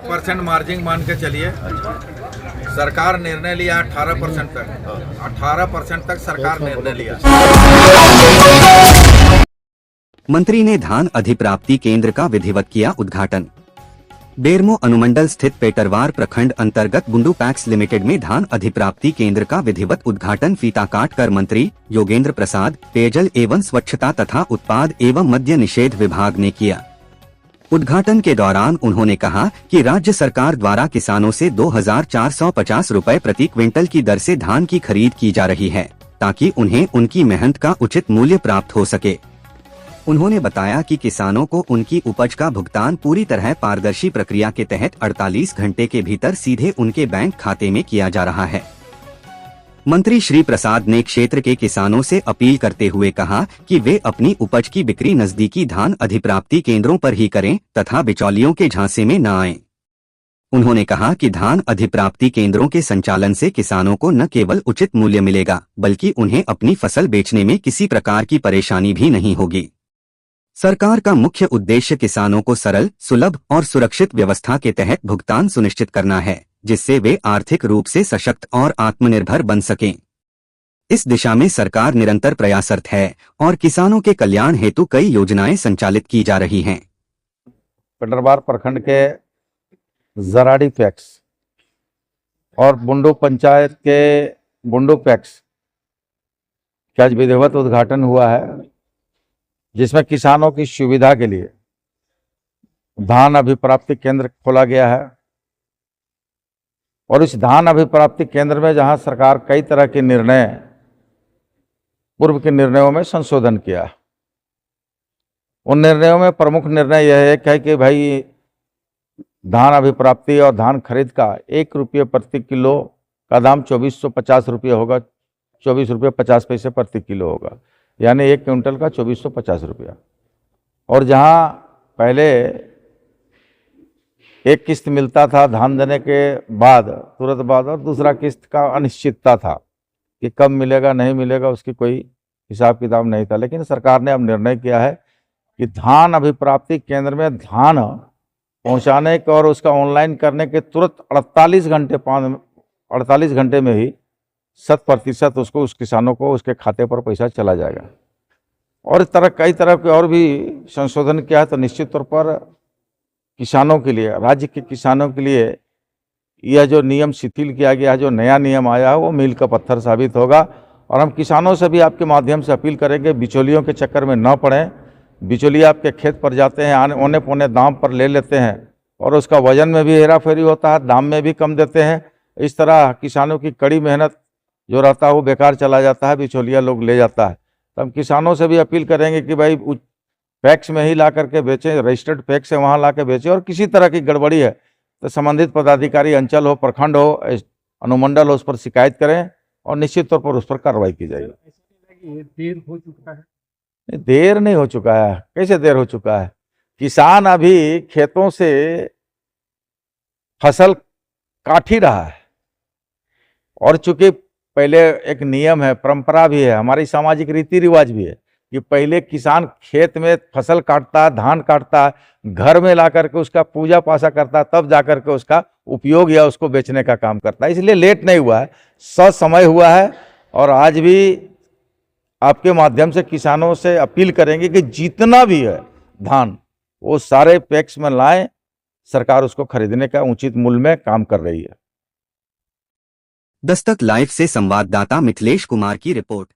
1% margin मान के चलिए। सरकार निर्णय लिया 18% तक, 18% तक सरकार निर्णय लिया। मंत्री ने धान अधिप्राप्ति केंद्र का विधिवत किया उद्घाटन। बेरमो अनुमंडल स्थित पेटरवार प्रखंड अंतर्गत बुंडू पैक्स लिमिटेड में धान अधिप्राप्ति केंद्र का विधिवत उद्घाटन फीता काट कर मंत्री योगेंद्र प्रसाद, पेयजल एवं स्वच्छता तथा उत्पाद एवं मद्य निषेध विभाग ने किया। उद्घाटन के दौरान उन्होंने कहा कि राज्य सरकार द्वारा किसानों से 2,450 रुपए प्रति क्विंटल की दर से धान की खरीद की जा रही है, ताकि उन्हें उनकी मेहनत का उचित मूल्य प्राप्त हो सके। उन्होंने बताया कि किसानों को उनकी उपज का भुगतान पूरी तरह पारदर्शी प्रक्रिया के तहत 48 घंटे के भीतर सीधे उनके बैंक खाते में किया जा रहा है। मंत्री श्री प्रसाद ने क्षेत्र के किसानों से अपील करते हुए कहा कि वे अपनी उपज की बिक्री नजदीकी धान अधिप्राप्ति केंद्रों पर ही करें तथा बिचौलियों के झांसे में न आएं। उन्होंने कहा कि धान अधिप्राप्ति केंद्रों के संचालन से किसानों को न केवल उचित मूल्य मिलेगा, बल्कि उन्हें अपनी फसल बेचने में किसी प्रकार की परेशानी भी नहीं होगी। सरकार का मुख्य उद्देश्य किसानों को सरल, सुलभ और सुरक्षित व्यवस्था के तहत भुगतान सुनिश्चित करना है, जिससे वे आर्थिक रूप से सशक्त और आत्मनिर्भर बन सकें। इस दिशा में सरकार निरंतर प्रयासरत है और किसानों के कल्याण हेतु कई योजनाएं संचालित की जा रही हैं। पेटरवार प्रखंड के जराड़ी पैक्स और बुंडू पंचायत के बुंडू पैक्स का आज विधिवत उद्घाटन हुआ है, जिसमें किसानों की सुविधा के लिए धान अभिप्राप्ति केंद्र खोला गया है। और इस धान अभिप्राप्ति केंद्र में जहां सरकार कई तरह के निर्णय, पूर्व के निर्णयों में संशोधन किया, उन निर्णयों में प्रमुख निर्णय यह है कि भाई धान अभिप्राप्ति और धान खरीद का 1 रुपये प्रति किलो का दाम 2450 रुपये होगा, 24 रुपये 50 पैसे प्रति किलो होगा, यानी 1 क्विंटल का 2450 रुपया। और जहां पहले एक किस्त मिलता था धान देने के बाद, तुरंत बाद, और दूसरा किस्त का अनिश्चितता था कि कब मिलेगा नहीं मिलेगा, उसकी कोई हिसाब किताब नहीं था। लेकिन सरकार ने अब निर्णय किया है कि धान अभिप्राप्ति केंद्र में धान पहुंचाने के और उसका ऑनलाइन करने के तुरंत 48 घंटे में ही 100% उसको, उस किसानों को उसके खाते पर पैसा चला जाएगा। और इस तरह कई तरह के और भी संशोधन किया है। तो निश्चित तौर पर किसानों के लिए, राज्य के किसानों के लिए यह जो नियम शिथिल किया गया है, जो नया नियम आया है, वो मील का पत्थर साबित होगा। और हम किसानों से भी आपके माध्यम से अपील करेंगे, बिचौलियों के चक्कर में न पड़ें। बिचौलिए आपके खेत पर जाते हैं, औने पौने दाम पर ले लेते हैं और उसका वजन में भी हेराफेरी होता है, दाम में भी कम देते हैं। इस तरह किसानों की कड़ी मेहनत जो रहता है वो बेकार चला जाता है, बिचौलिया लोग ले जाता है। तो हम किसानों से भी अपील करेंगे कि भाई पैक्स में ही ला करके बेचें, रजिस्टर्ड पैक्स है वहाँ ला के बेचें। और किसी तरह की गड़बड़ी है तो संबंधित पदाधिकारी, अंचल हो, प्रखंड हो, अनुमंडल हो, उस पर शिकायत करें और निश्चित तौर पर उस पर कार्रवाई की जाएगी। देर हो चुका है? देर नहीं हो चुका है। कैसे देर हो चुका है? किसान अभी खेतों से फसल काट ही रहा है। और चूंकि पहले एक नियम है, परंपरा भी है, हमारी सामाजिक रीति रिवाज भी है कि पहले किसान खेत में फसल काटता है, धान काटता है, घर में ला करके उसका पूजा पासा करता है, तब जाकर के उसका उपयोग या उसको बेचने का काम करता है। इसलिए लेट नहीं हुआ है, ससमय हुआ है। और आज भी आपके माध्यम से किसानों से अपील करेंगे कि जितना भी है धान वो सारे पैक्स में लाएं। सरकार उसको खरीदने का उचित मूल्य में काम कर रही है। दस्तक लाइव से संवाददाता मिथिलेश कुमार की रिपोर्ट।